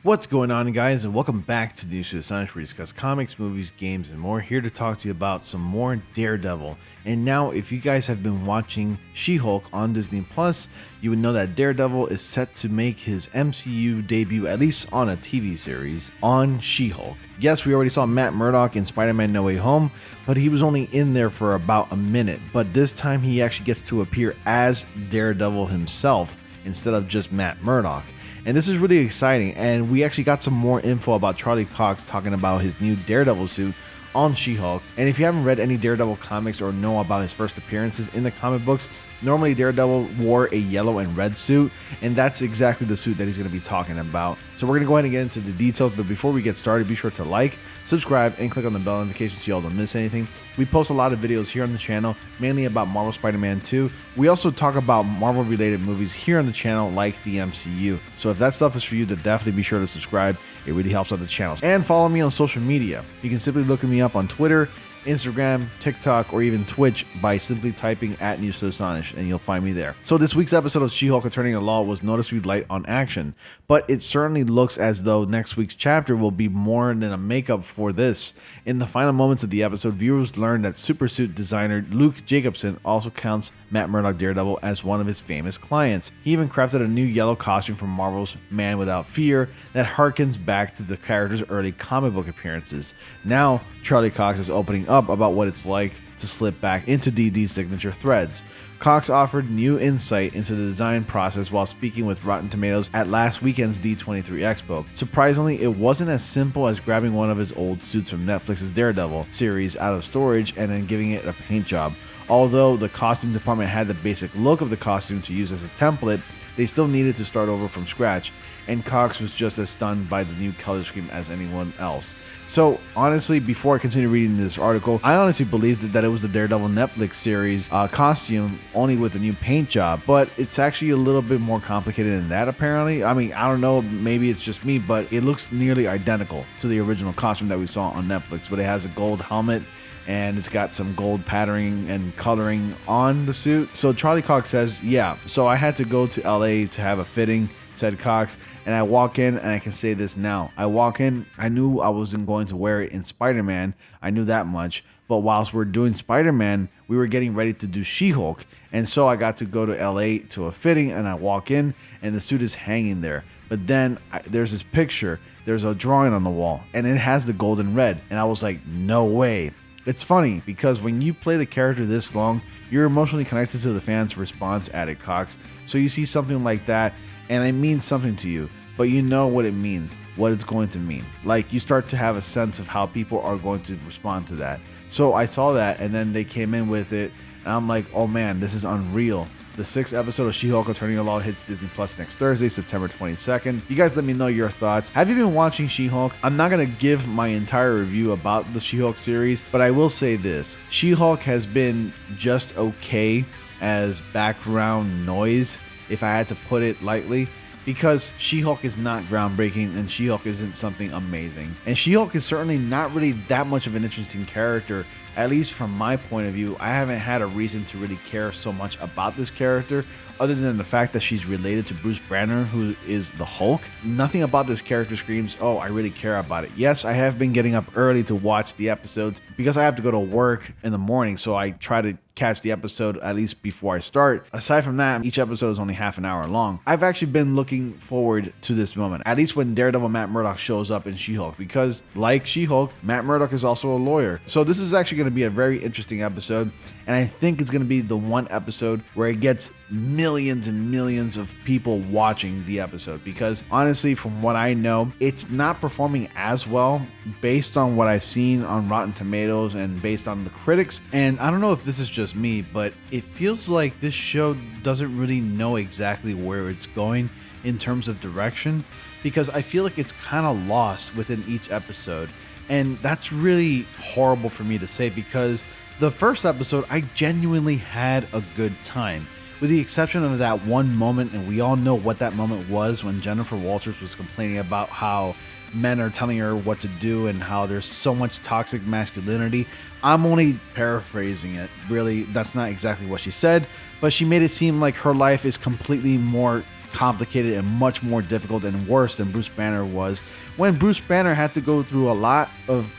What's going on, guys, and welcome back to News to Astonish, where we discuss comics, movies, games, and more. Here to talk to you about some more Daredevil. And now, if you guys have been watching She-Hulk on Disney Plus, you would know that Daredevil is set to make his MCU debut, at least on a TV series, on She-Hulk. Yes, we already saw Matt Murdock in Spider-Man No Way Home, but he was only in there for about a minute. But this time, he actually gets to appear as Daredevil himself instead of just Matt Murdock. And this is really exciting, and we actually got some more info about Charlie Cox talking about his new Daredevil suit on She-Hulk. And if you haven't read any Daredevil comics or know about his first appearances in the comic books, normally Daredevil wore a yellow and red suit, and that's exactly the suit that he's going to be talking about. So we're going to go ahead and get into the details, but before we get started, be sure to like, subscribe, and click on the bell notification so y'all don't miss anything. We post a lot of videos here on the channel, mainly about Marvel Spider-Man 2. We also talk about Marvel-related movies here on the channel, like the MCU. So if that stuff is for you, then definitely be sure to subscribe. It really helps out the channel. And follow me on social media. You can simply look me up on Twitter, Instagram, TikTok, or even Twitch by simply typing at News to Astonish, and you'll find me there. So this week's episode of She-Hulk Attorney at Law was noticeably light on action, but it certainly looks as though next week's chapter will be more than a makeup for this. In the final moments of the episode, viewers learned that supersuit designer Luke Jacobson also counts Matt Murdock Daredevil as one of his famous clients. He even crafted a new yellow costume from Marvel's Man Without Fear that harkens back to the character's early comic book appearances. Now, Charlie Cox is opening up about what it's like to slip back into DD's signature threads. Cox offered new insight into the design process while speaking with Rotten Tomatoes at last weekend's D23 Expo. Surprisingly, it wasn't as simple as grabbing one of his old suits from Netflix's Daredevil series out of storage and then giving it a paint job. Although the costume department had the basic look of the costume to use as a template, they still needed to start over from scratch, and Cox was just as stunned by the new color scheme as anyone else. So honestly, before I continue reading this article, I honestly believed that it was the Daredevil Netflix series costume, only with a new paint job, but it's actually a little bit more complicated than that apparently. I mean, I don't know, maybe it's just me, but it looks nearly identical to the original costume that we saw on Netflix, but it has a gold helmet, and it's got some gold patterning and coloring on the suit. So Charlie Cox says, yeah, so I had to go to LA to have a fitting, said Cox, and I walk in, and I can say this now. I walk in, I knew I wasn't going to wear it in Spider-Man. I knew that much. But whilst we're doing Spider-Man, we were getting ready to do She-Hulk. And so I got to go to LA to a fitting, and I walk in, and the suit is hanging there. But then there's this picture, there's a drawing on the wall, and it has the gold and red. And I was like, no way. It's funny because when you play the character this long, you're emotionally connected to the fans' response, added Cox. So you see something like that, and it means something to you, but you know what it means, what it's going to mean. Like, you start to have a sense of how people are going to respond to that. So I saw that, and then they came in with it, and I'm like, oh man, this is unreal. The 6th episode of She-Hulk Attorney at Law hits Disney Plus next Thursday, September 22nd. You guys let me know your thoughts. Have you been watching She-Hulk? I'm not going to give my entire review about the She-Hulk series, but I will say this. She-Hulk has been just okay as background noise, if I had to put it lightly, because She-Hulk is not groundbreaking and She-Hulk isn't something amazing. And She-Hulk is certainly not really that much of an interesting character. At least from my point of view, I haven't had a reason to really care so much about this character other than the fact that she's related to Bruce Banner, who is the Hulk. Nothing about this character screams, oh, I really care about it. Yes, I have been getting up early to watch the episodes because I have to go to work in the morning, so I try to catch the episode at least before I start. Aside from that, each episode is only half an hour long. I've actually been looking forward to this moment, at least when Daredevil Matt Murdock shows up in She-Hulk, because like She-Hulk, Matt Murdock is also a lawyer. So this is actually going to be a very interesting episode, and I think it's going to be the one episode where it gets millions and millions of people watching the episode, because honestly, from what I know, it's not performing as well based on what I've seen on Rotten Tomatoes and based on the critics. And I don't know if this is just me, but it feels like this show doesn't really know exactly where it's going in terms of direction, because I feel like it's kind of lost within each episode. And that's really horrible for me to say, because the first episode, I genuinely had a good time, with the exception of that one moment, and we all know what that moment was, when Jennifer Walters was complaining about how men are telling her what to do and how there's so much toxic masculinity. I'm only paraphrasing it. Really, that's not exactly what she said, but she made it seem like her life is completely more complicated and much more difficult and worse than Bruce Banner was, when Bruce Banner had to go through a lot of,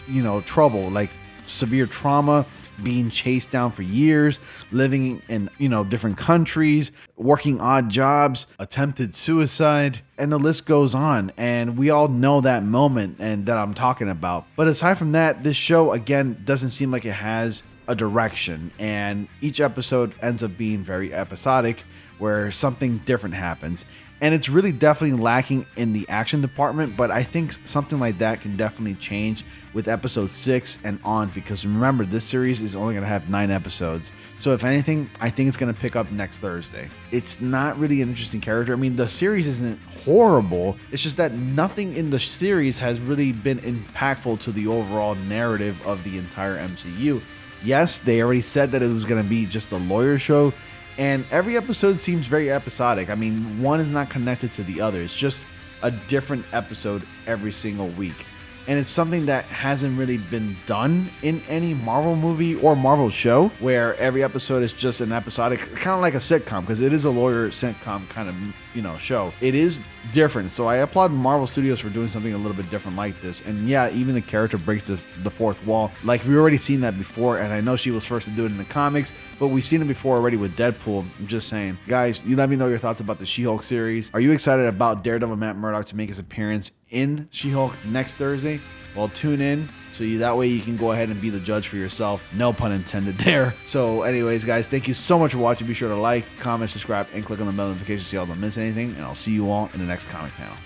trouble, like severe trauma, being chased down for years, living in, different countries, working odd jobs, attempted suicide, and the list goes on. And we all know that moment and that I'm talking about. But aside from that, this show, again, doesn't seem like it has a direction, and each episode ends up being very episodic, where something different happens. And it's really definitely lacking in the action department, but I think something like that can definitely change with episode 6 and on, because remember, this series is only going to have 9 episodes. So if anything, I think it's going to pick up next Thursday. It's not really an interesting character. I mean, the series isn't horrible. It's just that nothing in the series has really been impactful to the overall narrative of the entire MCU. Yes, they already said that it was going to be just a lawyer show, and every episode seems very episodic. I mean, one is not connected to the other. It's just a different episode every single week. And it's something that hasn't really been done in any Marvel movie or Marvel show, where every episode is just an episodic, kind of like a sitcom, because it is a lawyer sitcom kind of, show. It is different. So I applaud Marvel Studios for doing something a little bit different like this. And yeah, even the character breaks the fourth wall. Like, we've already seen that before, and I know she was first to do it in the comics, but we've seen it before already with Deadpool. I'm just saying. Guys, you let me know your thoughts about the She-Hulk series. Are you excited about Daredevil Matt Murdock to make his appearance in She-Hulk next Thursday? Well, tune in so that way you can go ahead and be the judge for yourself. No pun intended there. So anyways, guys, thank you so much for watching. Be sure to like, comment, subscribe, and click on the bell notification so y'all don't miss anything. And I'll see you all in the next comic panel.